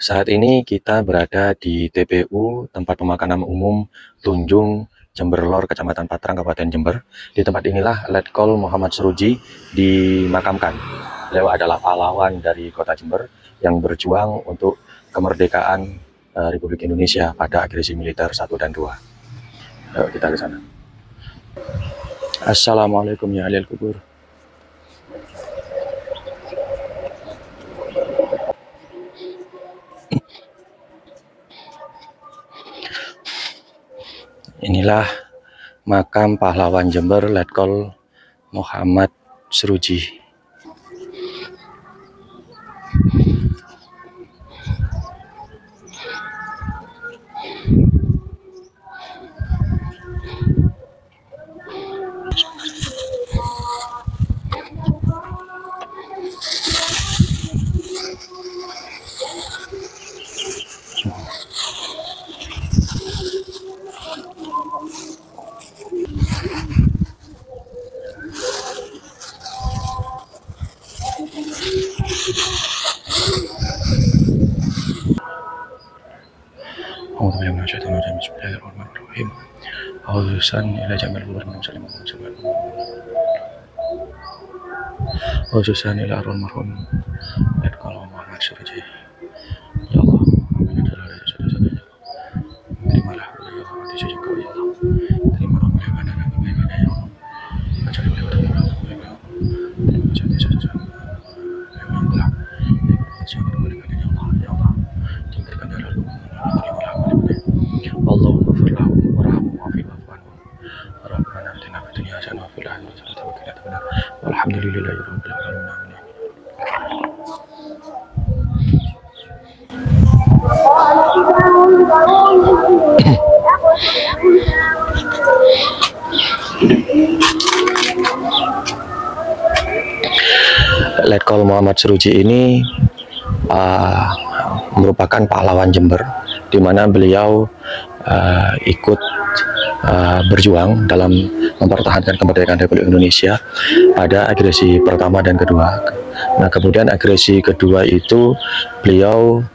Saat ini kita berada di TPU, tempat pemakaman umum Tunjung, Jember Lor, Kecamatan Patrang, Kabupaten Jember. Di tempat inilah Letkol Muhammad Seruji dimakamkan. Beliau adalah pahlawan dari kota Jember yang berjuang untuk kemerdekaan Republik Indonesia pada agresi militer 1 dan 2. Ayo kita ke sana. Assalamualaikum ya ahlil kubur. Inilah makam pahlawan Jember Letkol Muhammad Seruji. Bismillahirrahmanirrahim. Khususan ila jamil gubernur salim khususan ila arwah marhum Letkol Muhammad Seruji. Ya Allah, amin adalah dari saudara-saudara. Terimalah beliau di sisi Kau ya Allah. Terimalah beliau pada ibadah ya Allah. Baca beliau terima beliau. Terima kasih saudara-saudara. Yang telah sangat memberikan ya Allah, ya Allah. Jemputkan darah terimalah beliau. Allahumma firlahu warahmu wa'afi'fu anhu. Rabbana atina fid dunya hasanah wa fil akhirati hasanah wa qina adzabannar. Walhamdulillahi rabbil alamin. Letkol Muhammad Seruji ini merupakan pahlawan Jember, di mana beliau ikut berjuang dalam mempertahankan kemerdekaan Republik Indonesia pada agresi pertama dan kedua. Nah, kemudian agresi kedua itu beliau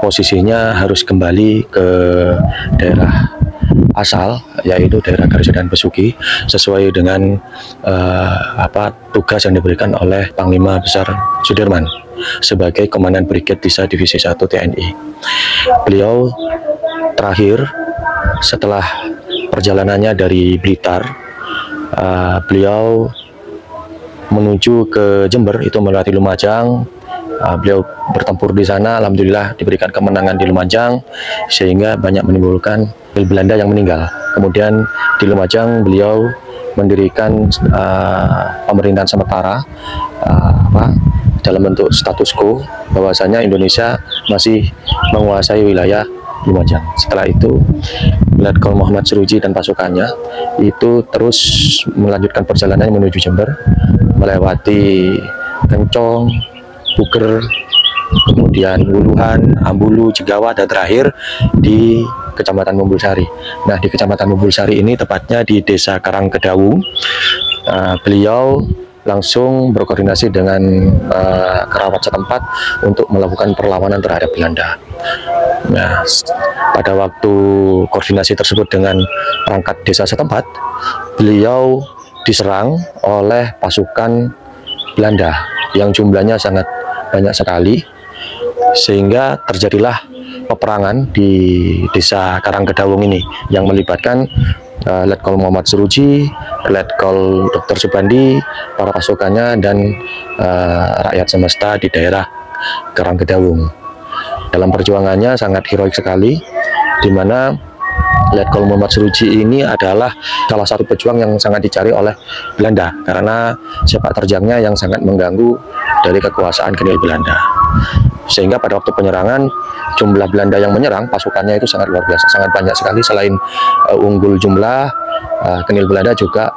posisinya harus kembali ke daerah asal, yaitu daerah Garisa dan Besuki, sesuai dengan tugas yang diberikan oleh Panglima Besar Sudirman sebagai Komandan Brigade Disa Divisi 1 TNI. Beliau terakhir setelah perjalanannya dari Blitar, beliau menuju ke Jember, itu melewati Lumajang. Beliau bertempur di sana, alhamdulillah diberikan kemenangan di Lumajang, sehingga banyak menimbulkan Belanda yang meninggal. Kemudian di Lumajang beliau mendirikan pemerintahan sementara dalam bentuk status quo, bahwasanya Indonesia masih menguasai wilayah Lumajang. Setelah itu Letkol Muhammad Seruji dan pasukannya itu terus melanjutkan perjalanan menuju Jember, melewati Kencong, Buger, kemudian Wuluhan, Ambulu, Jigawa, dan terakhir di Kecamatan Mumbulsari. Nah, di Kecamatan Mumbulsari ini tepatnya di Desa Karangkedawung, beliau langsung berkoordinasi dengan kerabat setempat untuk melakukan perlawanan terhadap Belanda. Nah, pada waktu koordinasi tersebut dengan perangkat desa setempat, beliau diserang oleh pasukan Belanda yang jumlahnya sangat banyak sekali, sehingga terjadilah peperangan di Desa Karangkedawung ini yang melibatkan Letkol Muhammad Seruji, Letkol Dr. Subandi, para pasukannya, dan rakyat semesta di daerah Karangkedawung. Dalam perjuangannya sangat heroik sekali, di mana Letkol Muhammad Seruji ini adalah salah satu pejuang yang sangat dicari oleh Belanda karena sepak terjangnya yang sangat mengganggu dari kekuasaan Genil Belanda. Sehingga pada waktu penyerangan, jumlah Belanda yang menyerang pasukannya itu sangat luar biasa, sangat banyak sekali. Selain unggul jumlah, Genil Belanda juga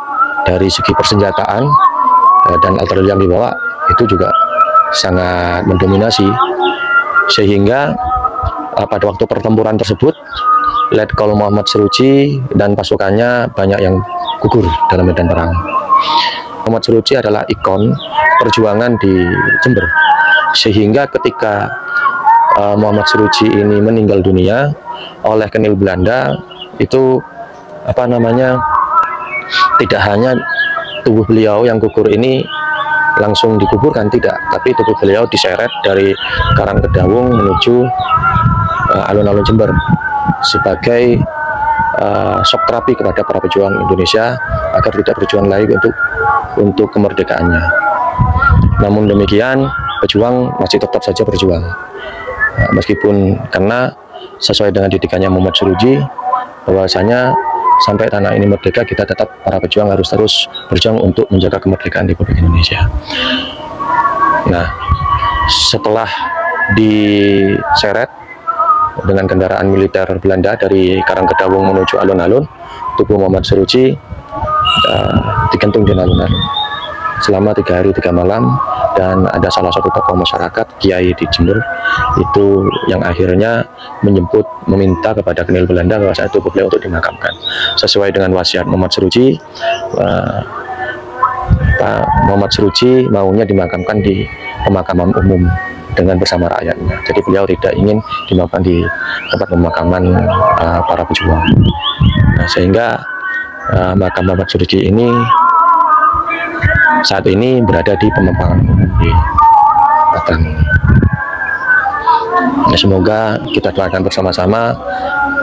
dari segi persenjataan dan artileri yang dibawa itu juga sangat mendominasi. Sehingga pada waktu pertempuran tersebut, Letkol Muhammad Seruji dan pasukannya banyak yang gugur dalam medan perang. Muhammad Seruji adalah ikon perjuangan di Jember, sehingga ketika Muhammad Seruji ini meninggal dunia oleh Kenil Belanda, itu apa namanya, tidak hanya tubuh beliau yang gugur ini langsung dikuburkan, tidak, tapi tubuh beliau diseret dari Karangkedawung menuju alun-alun Jember sebagai shock terapi kepada para pejuang Indonesia agar tidak berjuang lagi untuk kemerdekaannya. Namun demikian, pejuang masih tetap saja berjuang, meskipun karena sesuai dengan didikannya Muhammad Seruji bahwasanya sampai tanah ini merdeka, kita tetap para pejuang harus terus berjuang untuk menjaga kemerdekaan Republik Indonesia. Nah, setelah diseret dengan kendaraan militer Belanda dari Karangkedawung menuju alun-alun, tubuh Muhammad Seruji digantung di alun-alun selama 3 hari 3 malam, dan ada salah satu tokoh masyarakat, Kiai di Jember, itu yang akhirnya meminta kepada Kenil Belanda bahwa tubuh beliau untuk dimakamkan sesuai dengan wasiat Muhammad Seruji. Pak Muhammad Seruji maunya dimakamkan di pemakaman umum dengan bersama rakyatnya, jadi beliau tidak ingin dimakamkan di tempat pemakaman para pejuang. Nah, sehingga makam Muhammad Seruji ini saat ini berada di pemakaman umum di Batang. Ya, semoga kita doakan bersama-sama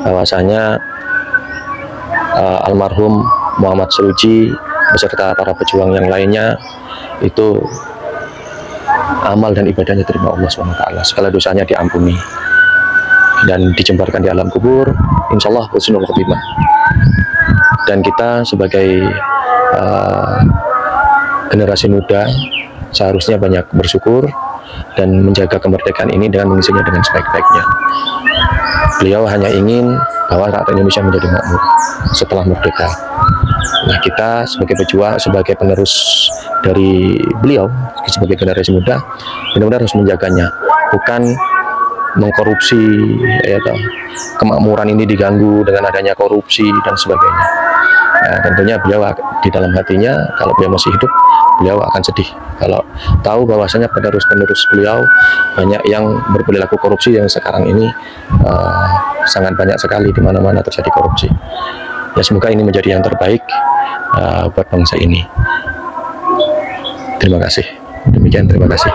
bahwasanya almarhum Muhammad Seruji beserta para pejuang yang lainnya itu amal dan ibadahnya terima Allah SWT, segala dosanya diampuni dan dijembarkan di alam kubur, insya Allah husnul khotimah. Dan kita sebagai generasi muda seharusnya banyak bersyukur dan menjaga kemerdekaan ini dengan mengisinya dengan sebaik-baiknya. Beliau hanya ingin bahwa rakyat Indonesia menjadi makmur setelah merdeka. Nah, kita sebagai pejuang, sebagai penerus dari beliau, sebagai generasi muda, benar-benar harus menjaganya, bukan mengkorupsi, ya, kemakmuran ini diganggu dengan adanya korupsi dan sebagainya. Nah, tentunya beliau di dalam hatinya, kalau beliau masih hidup, beliau akan sedih kalau tahu bahwasanya penerus-penerus beliau banyak yang berperilaku korupsi, yang sekarang ini sangat banyak sekali di mana-mana terjadi korupsi. Ya, semoga ini menjadi yang terbaik buat bangsa ini. Terima kasih. Demikian, terima kasih.